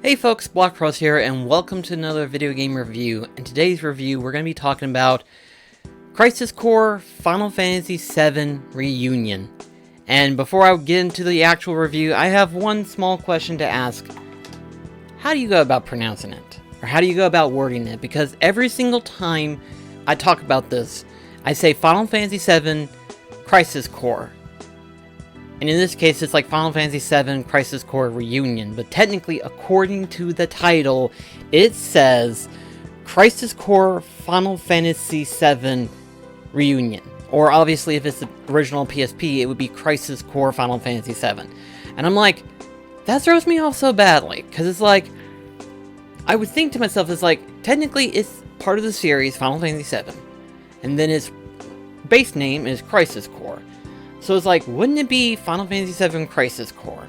Hey folks, BlackCross here, and welcome to another video game review. In today's review, we're going to be talking about Crisis Core Final Fantasy VII Reunion. And before I get into the actual review, I have one small question to ask. How do you go about pronouncing it? Or how do you go about wording it? Because every single time I talk about this, I say Final Fantasy VII Crisis Core. And in this case, it's like Final Fantasy VII Crisis Core Reunion. But technically, according to the title, it says Crisis Core Final Fantasy VII Reunion. Or obviously, if it's the original PSP, it would be Crisis Core Final Fantasy VII. And I'm like, that throws me off so badly. Because it's like, I would think to myself, it's like, technically, it's part of the series, Final Fantasy VII. And then its base name is Crisis Core. So it's like, wouldn't it be Final Fantasy VII Crisis Core?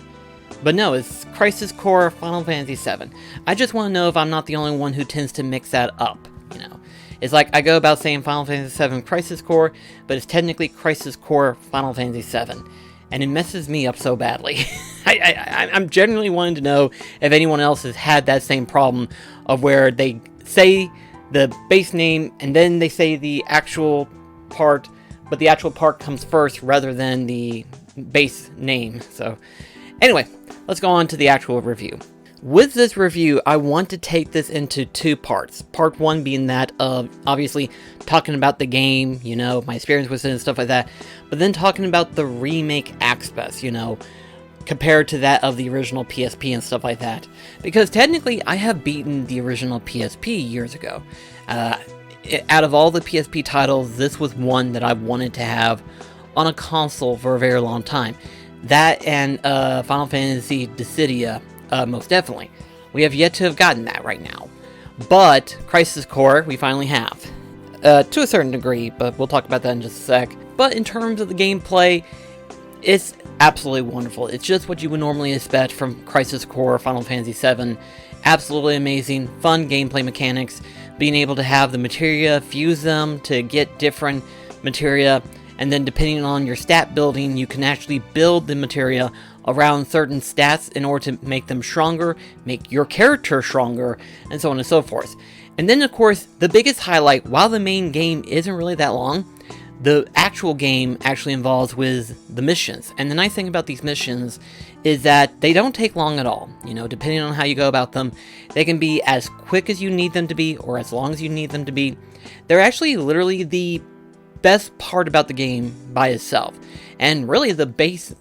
But no, it's Crisis Core Final Fantasy VII. I just want to know if I'm not the only one who tends to mix that up, you know. It's like, I go about saying Final Fantasy VII Crisis Core, but it's technically Crisis Core Final Fantasy VII. And it messes me up so badly. I'm genuinely wanting to know if anyone else has had that same problem of where they say the base name, and then they say the actual part, but the actual part comes first rather than the base name. So anyway, let's go on to the actual review. With this review, I want to take this into two parts. Part one being that of obviously talking about the game, you know, my experience with it and stuff like that, but then talking about the remake aspects, you know, compared to that of the original PSP and stuff like that. Because technically, I have beaten the original PSP years ago. Out of all the PSP titles, this was one that I wanted to have on a console for a very long time. That and Final Fantasy Dissidia, most definitely. We have yet to have gotten that right now. But Crisis Core, we finally have. To a certain degree, but we'll talk about that in just a sec. But in terms of the gameplay, it's absolutely wonderful. It's just what you would normally expect from Crisis Core Final Fantasy VII. Absolutely amazing, fun gameplay mechanics. Being able to have the materia, fuse them to get different materia, and then depending on your stat building, you can actually build the materia around certain stats in order to make them stronger, make your character stronger, and so on and so forth. And then, of course, the biggest highlight, while the main game isn't really that long, the actual game actually involves with the missions. And the nice thing about these missions is that they don't take long at all. You know, depending on how you go about them, they can be as quick as you need them to be, or as long as you need them to be. They're actually literally the best part about the game by itself. And really the base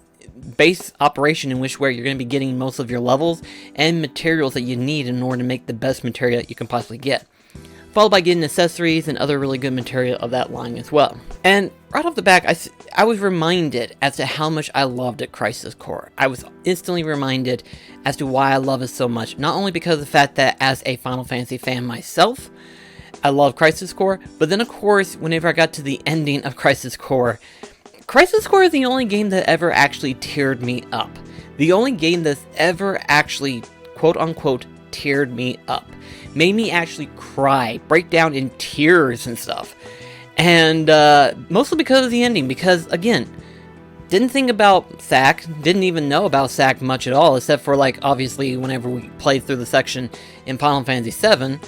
operation in which where you're going to be getting most of your levels and materials that you need in order to make the best material you can possibly get. Followed by getting accessories and other really good material of that line as well. And right off the back, I was reminded as to how much I loved it, Crisis Core. I was instantly reminded as to why I love it so much. Not only because of the fact that as a Final Fantasy fan myself, I love Crisis Core, but then of course, whenever I got to the ending of Crisis Core is the only game that ever actually teared me up. The only game that's ever actually, quote-unquote, teared me up. Made me actually cry, break down in tears and stuff. And mostly because of the ending, because again, didn't think about Zack, didn't even know about Zack much at all, except for like obviously whenever we played through the section in Final Fantasy VII.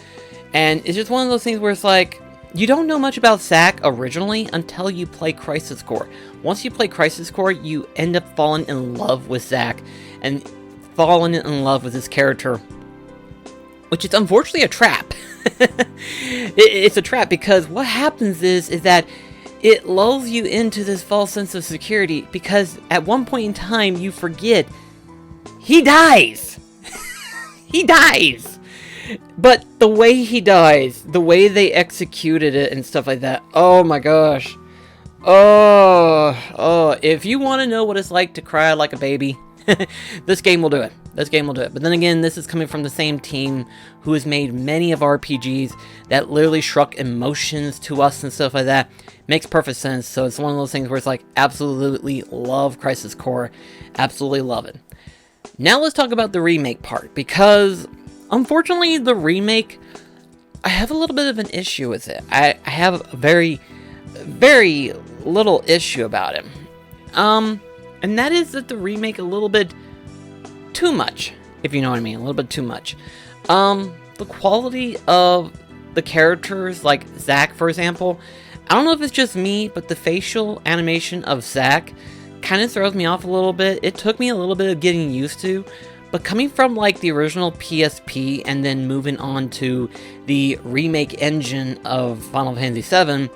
And it's just one of those things where it's like, you don't know much about Zack originally until you play Crisis Core. Once you play Crisis Core, you end up falling in love with Zack and falling in love with his character, which is unfortunately a trap. It's a trap because what happens is that it lulls you into this false sense of security because at one point in time you forget he dies. He dies. But the way he dies, the way they executed it and stuff like that, oh my gosh. Oh, if you want to know what it's like to cry like a baby, this game will do it. This game will do it. But then again, this is coming from the same team who has made many of RPGs that literally struck emotions to us and stuff like that. Makes perfect sense. So it's one of those things where it's like, absolutely love Crisis Core. Absolutely love it. Now let's talk about the remake part, because unfortunately the remake, I have a little bit of an issue with it. I have a very, very little issue about it. And that is that the remake a little bit too much. if you know what I mean, a little bit too much. The quality of the characters, like Zack, for example, I don't know if it's just me, but the facial animation of Zack kind of throws me off a little bit. It took me a little bit of getting used to, but coming from like the original PSP and then moving on to the remake engine of Final Fantasy VII,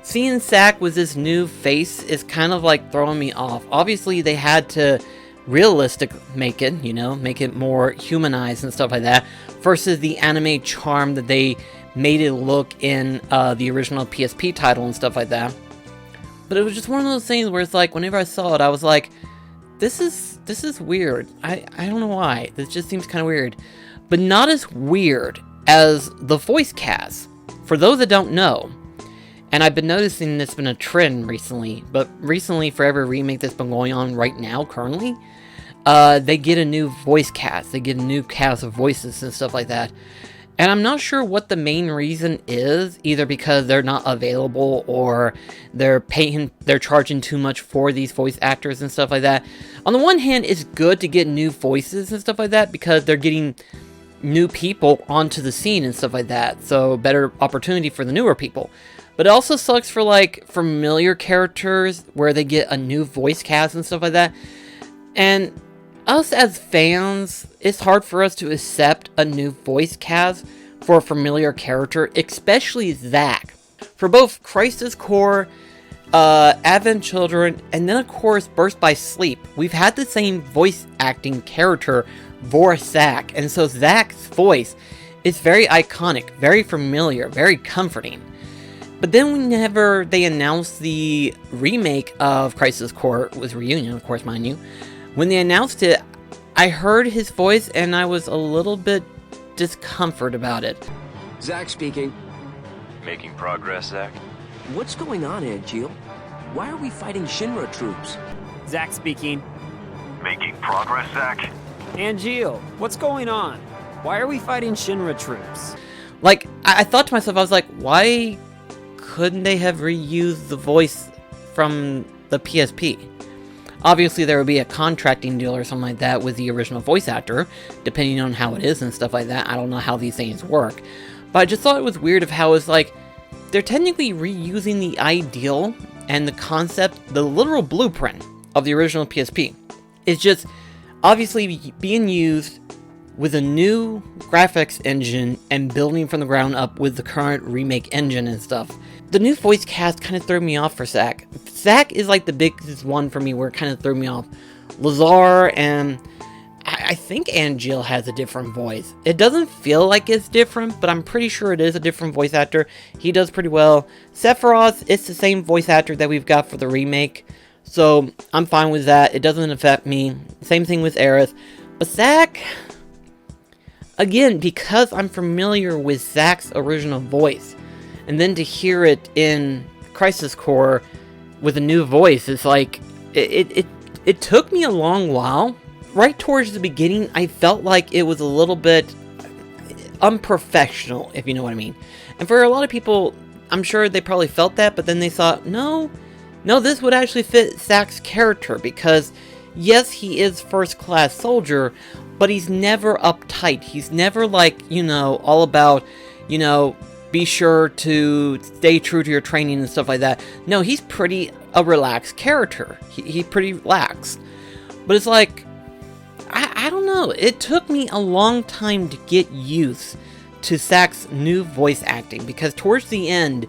seeing Zack with this new face is kind of like throwing me off. Obviously, they had to realistic make it, you know, make it more humanized and stuff like that, versus the anime charm that they made it look in the original PSP title and stuff like that. But it was just one of those things where it's like, whenever I saw it, I was like, this is weird. I don't know why. This just seems kind of weird. But not as weird as the voice cast. For those that don't know, and I've been noticing it's been a trend recently, but recently for every remake that's been going on right now, currently, they get a new voice cast. They get a new cast of voices and stuff like that. And I'm not sure what the main reason is, either because they're not available or they're charging too much for these voice actors and stuff like that. On the one hand, it's good to get new voices and stuff like that because they're getting new people onto the scene and stuff like that. So better opportunity for the newer people. But it also sucks for like familiar characters where they get a new voice cast and stuff like that. And us as fans, it's hard for us to accept a new voice cast for a familiar character, especially Zack. For both Crisis Core, Advent Children, and then of course Burst by Sleep, we've had the same voice acting character for Zack, and so Zack's voice is very iconic, very familiar, very comforting. But then whenever they announced the remake of Crisis Core, with Reunion, of course, mind you, when they announced it, I heard his voice and I was a little bit discomfort about it. Zack speaking. Making progress, Zack? What's going on, Angeal? Why are we fighting Shinra troops? Zack speaking. Making progress, Zack? Angeal, what's going on? Why are we fighting Shinra troops? Like, I thought to myself, I was like, why couldn't they have reused the voice from the PSP? Obviously, there would be a contracting deal or something like that with the original voice actor, depending on how it is and stuff like that. I don't know how these things work. But I just thought it was weird of how it's like, they're technically reusing the ideal and the concept, the literal blueprint of the original PSP. It's just obviously being used with a new graphics engine and building from the ground up with the current remake engine and stuff. The new voice cast kind of threw me off for Zack. Zack is like the biggest one for me where it kind of threw me off. Lazar and I think Angeal has a different voice. It doesn't feel like it's different, but I'm pretty sure it is a different voice actor. He does pretty well. Sephiroth, it's the same voice actor that we've got for the remake, so I'm fine with that. It doesn't affect me. Same thing with Aerith. But Zack, again, because I'm familiar with Zack's original voice, and then to hear it in Crisis Core with a new voice, it's like, it took me a long while. Right towards the beginning, I felt like it was a little bit unprofessional, if you know what I mean. And for a lot of people, I'm sure they probably felt that, but then they thought, no, this would actually fit Zack's character, because yes, he is first-class soldier, but he's never uptight. He's never like, all about, be sure to stay true to your training and stuff like that. No, he's pretty a relaxed character. He's pretty relaxed. But it's like, I don't know. It took me a long time to get used to Zack's new voice acting, because towards the end,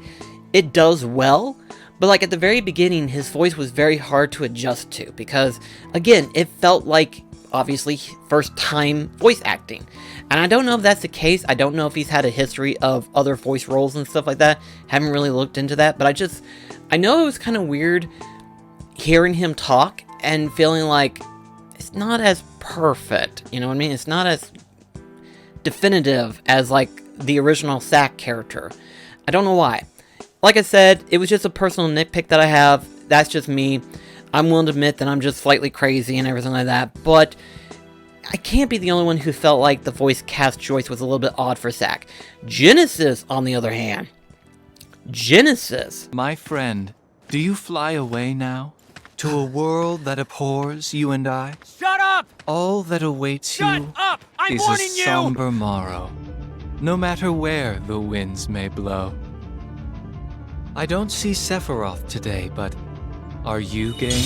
it does well. But like at the very beginning, his voice was very hard to adjust to, because again, it felt like obviously first time voice acting. And I don't know if that's the case. I don't know if he's had a history of other voice roles and stuff like that. Haven't really looked into that, but I know it was kind of weird hearing him talk and feeling like it's not as perfect, you know what I mean? It's not as definitive as like the original Zack character. I don't know why. Like I said, it was just a personal nitpick that I have. That's just me. I'm willing to admit that I'm just slightly crazy and everything like that, but I can't be the only one who felt like the voice cast choice was a little bit odd for Zack. Genesis, on the other hand. Genesis. My friend, do you fly away now? To a world that abhors you and I? Shut up! All that awaits Shut you up! I'm is a warning you! somber morrow, no matter where the winds may blow. I don't see Sephiroth today, but are you game?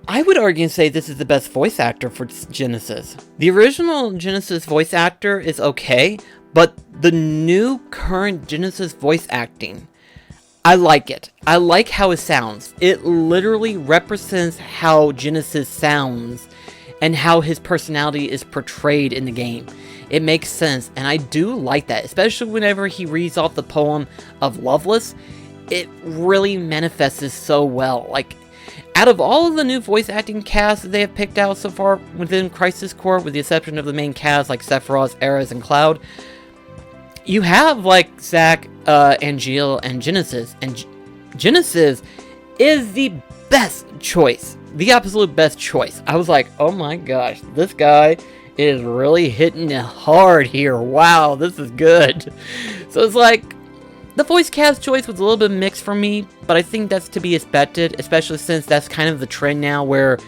I would argue and say this is the best voice actor for Genesis. The original Genesis voice actor is okay, but the new current Genesis voice acting, I like it. I like how it sounds. It literally represents how Genesis sounds and how his personality is portrayed in the game. It makes sense, and I do like that, especially whenever he reads off the poem of Loveless. It really manifests so well. Like, out of all of the new voice acting casts that they have picked out so far within Crisis Core, with the exception of the main cast like Sephiroth, Ares, and Cloud, you have like Zack, Angeal, and Genesis, and Genesis is the best choice, the absolute best choice. I was like, oh my gosh, this guy is really hitting it hard here. Wow, this is good. So it's like, the voice cast choice was a little bit mixed for me, but I think that's to be expected, especially since that's kind of the trend now where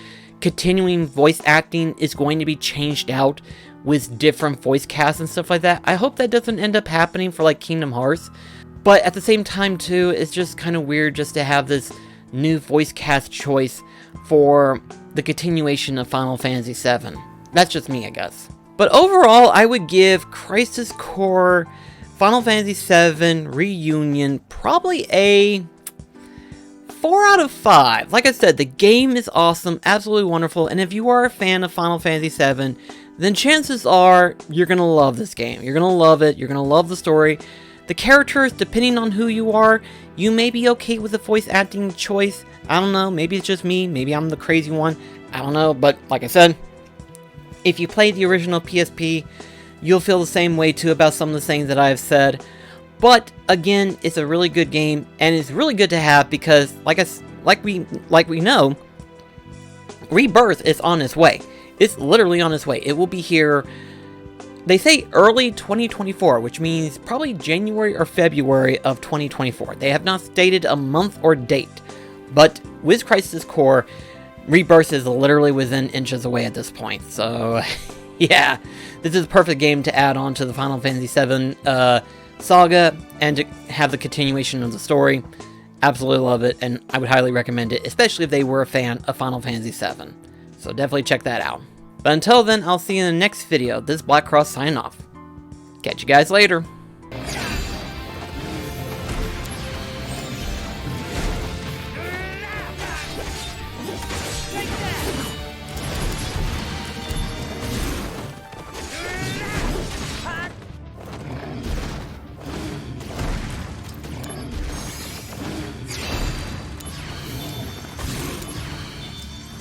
continuing voice acting is going to be changed out with different voice casts and stuff like that. I hope that doesn't end up happening for like Kingdom Hearts, but at the same time too, it's just kind of weird just to have this new voice cast choice for the continuation of Final Fantasy VII. That's just me, I guess. But overall, I would give Crisis Core Final Fantasy VII Reunion probably a 4 out of 5. Like I said, the game is awesome, absolutely wonderful, and if you are a fan of Final Fantasy VII, then chances are you're going to love this game. You're going to love it, you're going to love the story. The characters, depending on who you are, you may be okay with the voice acting choice. I don't know, maybe it's just me, maybe I'm the crazy one, I don't know, but like I said, if you played the original PSP, you'll feel the same way too about some of the things that I've said. But again, it's a really good game, and it's really good to have because, like we know, Rebirth is on its way. It's literally on its way. It will be here, they say early 2024, which means probably January or February of 2024. They have not stated a month or date, but with Crisis Core, Rebirth is literally within inches away at this point. So, yeah, this is a perfect game to add on to the Final Fantasy VII saga and to have the continuation of the story. Absolutely love it, and I would highly recommend it, especially if they were a fan of Final Fantasy VII. So definitely check that out. But until then, I'll see you in the next video. This is BlackCross signing off. Catch you guys later.